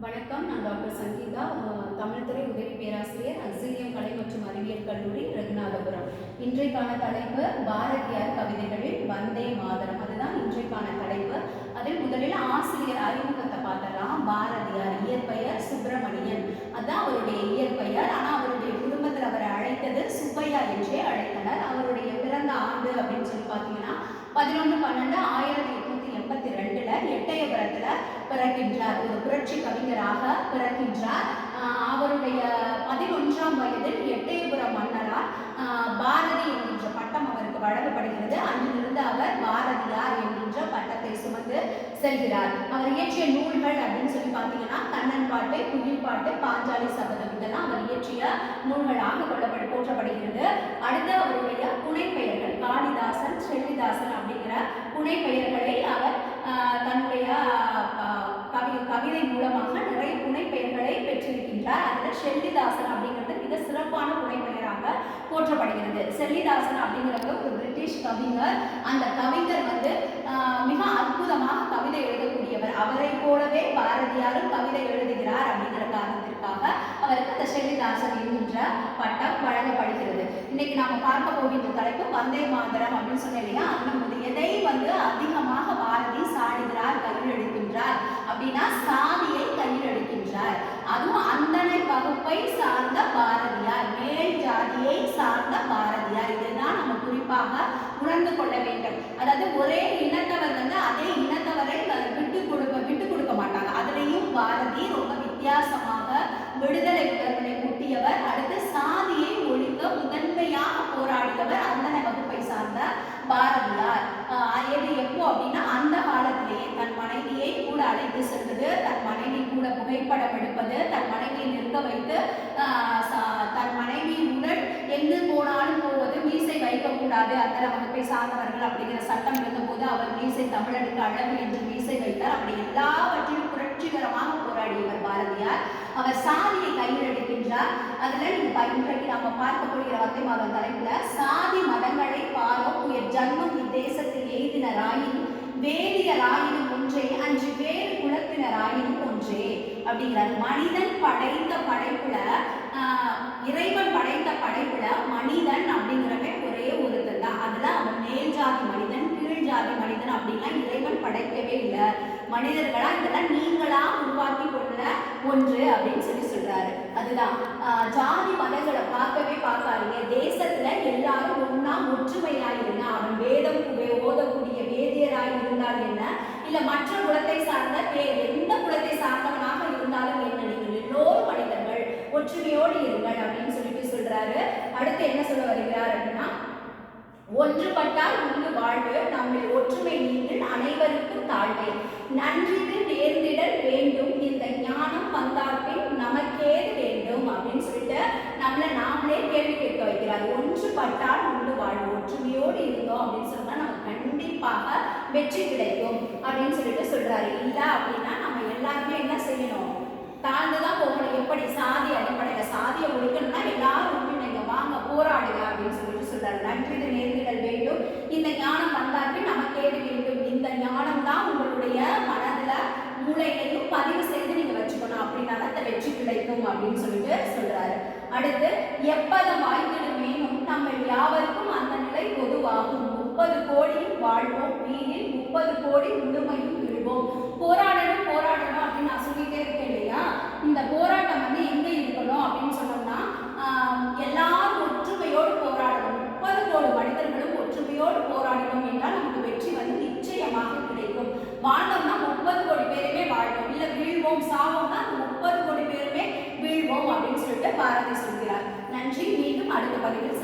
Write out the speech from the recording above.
வணக்கம். நான் டாக்டர் சங்கீதா, தமிழ்துறை உதவி பேராசிரியர், அக்ஸிலியம் கலை மற்றும் அறிவியல் கல்லூரி, ரகுநாதபுரம். இன்றைக்கான தலைப்பு பாரதியார் கவிதைகளில் வந்தே மாதரம். அதுதான் இன்றைக்கான தலைப்பு. அதில் முதலில் ஆசிரியர் அறிமுகத்தை பார்த்தலாம். பாரதியார் இயற்பெயர் சுப்பிரமணியன், அதுதான் அவருடைய இயற்பெயர். ஆனால் அவருடைய குடும்பத்தில் அவரை அழைத்தது சுப்பையா என்றே அழைத்தனர். அவருடைய பிறந்த ஆண்டு அப்படின்னு சொல்லி பார்த்தீங்கன்னா 11/12/1882 எட்டயபுரத்தில் பிறக்கின்றார். ஒரு புரட்சி கவிஞராக பிறக்கின்றார். அவருடைய 11ஆம் வயதில் எட்டயபுரம் மன்னரால் பாரதி என்கின்ற பட்டம் அவருக்கு வழங்கப்படுகிறது. அன்றிலிருந்து அவர் பாரதியார் என்கின்ற பட்டத்தை சுமந்து செல்கிறார். அவர் இயற்றிய நூல்கள் அப்படின்னு சொல்லி பார்த்தீங்கன்னா கண்ணன் பாட்டு, குயில் பாட்டு, பாஞ்சாலி சபதம், இதெல்லாம் அவர் இயற்றிய நூல்களாக போற்றப்படுகிறது. அடுத்து அவருடைய புனைப்பெயர்கள் காளிதாசன், செல்லிதாசன் அப்படிங்கிற புனைப்பெயர்களை அவர் தன்னுடைய கவிதை மூலமாக நிறைய புனைப்பெயர்களை பெற்றிருக்கின்றார். அதில் செல்லிதாசன் அப்படிங்கிறது மிக சிறப்பான புனைப்பெயராக போற்றப்படுகிறது. செல்லிதாசன் அப்படிங்கிறவர் ஒரு பிரிட்டிஷ் கவிஞர். அந்த கவிஞர் மிக அற்புதமாக கவிதை எழுதக்கூடியவர். அவரை போலவே பாரதியாரும் கவிதை எழுதுகிறார் அப்படிங்கிற காரணத்திற்காக அவருக்கு அந்த செல்லிதாசன் என்கின்ற பட்டம் வழங்கப்படுகிறது. இன்னைக்கு நாம பார்க்க போகின்ற தலைப்பு வந்தே மாதரம் அப்படின்னு சொன்ன இல்லையா? அதுல எதை அதிகமாக பாரதி சாடுகிறார், கையில் எடுக்கின்றார் அப்படின்னா சாதியை கையில் எடுக்கின்றார். அதுவும் அந்தனை வகுப்பை சார்ந்த பாரதியார், மேல் ஜாதியை சார்ந்த பாரதியார். இதுதான் நம்ம குறிப்பாக உணர்ந்து கொள்ள வேண்டும். அதாவது ஒரே இனத்தவர் அதே இனத்தவரை விட்டு கொடுக்க மாட்டாங்க. அதுலேயும் பாரதி ரொம்ப வித்தியாசமாக விடுதலை உணர்வினை கூட்டியவர். அடுத்து சாதியை ஒழிக்க முதன்மையாக போராடியவர் அந்தனை வகுப்பை சார்ந்த பாரதியார். எது எப்போ அப்படின்னா அந்த காலத்திலேயே தன் மனைவியை கூட அழைத்து செல்வது, தன் மனைவி கூட புகைப்படம் எடுப்பது, தன் மனைவியை நிற்க வைத்து தன் மனைவியுடன் எங்கு போனாலும் போவது, மீசை வைக்கக்கூடாது, அந்தனை வகுப்பை சார்ந்தவர்கள் அப்படிங்கிற சட்டம் இருந்தபோது அவர் மீசை தமிழனுக்கு அழகு என்று மீசை வைத்தார். அப்படி எல்லாவற்றையும் புரட்சிகரமாக போராடியவர் பாரதியார். அவர் சாதியை கையில் எடுக்கின்றார். அதுல இன்றைக்கு நாம பார்க்கக்கூடிய வந்தே மாதரம் தலைப்புல சாதி மதங்களை பாரோம் உயர் ஜன்மம் இத்தேசத்தில் எய்தினராயின் வேதியராயினும் ஒன்றே அன்று வேறு குலத்தினராயினும் ஒன்றே அப்படிங்கிறார். மனிதன் படைத்த படைப்புல இறைவன் படைத்த படைப்புல மனிதன் அப்படிங்கிறவே ஒரே ஒருத்தர் தான். அதுல அவன் மேல் ஜாதி மனிதன், கீழ் ஜாதி மனிதன் அப்படின்னா இறைவன் படைக்கவே இல்லை. மனிதர்களா இதெல்லாம் நீங்களா உருவாக்கி கொள்ள ஒன்று அப்படின்னு சொல்றாரு. அதுதான் ஜாதி மதங்களை பார்க்கவே பார்க்காதீங்க. தேசத்துல எல்லாரும் ஒன்னா ஒற்றுமையாயிருங்க. அவன் வேதம் ஓதக்கூடிய வேதியராய் இருந்தால் என்ன, இல்ல மற்ற குலத்தை சார்ந்த எந்த குலத்தை சார்ந்தவனாக இருந்தாலும் என்ன, நீங்கள் எல்லோரும் மனிதர்கள், ஒற்றுமையோடு இருங்கள் அப்படின்னு சொல்றாரு. அடுத்து என்ன சொல்ல வருகிறார் அப்படின்னா, ஒன்றுபட்டால் உண்டு வாழ்வு, நம்மில் ஒற்றுமை நீங்கள் அனைவருக்கும் தாழ்வை, நன்றிது நேர்ந்திடல் வேண்டும், இந்த ஞானம் வந்தார்பின் நமக்கேது வேண்டும் அப்படின்னு சொல்லிட்டு நாமளே கேள்வி கேட்க வைக்கிறார். ஒன்றுபட்டால் உண்டு வாழ்வு, ஒற்றுமையோடு இருந்தோம் அப்படின்னு சொன்னா நமக்கு கண்டிப்பாக வெற்றி கிடைக்கும் அப்படின்னு சொல்றாரு. இல்ல அப்படின்னா நம்ம எல்லாருமே என்ன செய்யணும், தாழ்ந்துதான் போகணும். எப்படி? சாதி அடிப்படையில. சாதியை ஒழிக்கணும்னா எல்லாரும் நீங்க வாங்க போராடுங்க அப்படின்னு சொல்றாரு. நன்றிது நேர்ந்திடல் வேண்டும், இந்த ஞானம் வந்தாக்கு நமக்கேது வேண்டும். இந்த ஞானம் தான் உங்களுடைய மனதுல மூளையிலையும் பதிவு செய்து நீங்க வச்சுக்கணும். அப்படின்னா அந்த வெற்றி கிடைக்கும் அப்படின்னு சொல்றாரு. அடுத்து எப்பதம் வாய்ந்திடுமேனும் நம்ம யாவருக்கும் அந்த நிலை பொதுவாகும். 30 கோடியும் வாழ்வோம் வீணில் 30 கோடி முழுமையும் விழுவோம். போராடணும் அப்படின்னு நான் சொல்லிட்டே இருக்கேன் இல்லையா? இந்த போராட்டம் எங்க இருக்கணும் அப்படின்னு சொன்னோம்னா எல்லாரும் ஒற்றுமையோடு போராடணும். 30 கோடி மனிதர்களும் ஒற்றுமையோடு போராடணும் என்றால் நமக்கு வெற்றி நிச்சயமாக கிடைக்கும். வாழ்ந்தோம்னா 30 கோடி பேருமே வாழ்வோம், இல்ல வீழ்வோம் சாவோம்னா 30 கோடி பேருமே வீழ்வோம் அப்படின்னு சொல்லிட்டு பாரதி சொல்கிறார். நன்றி. மீண்டும் அடுத்த பதிவில்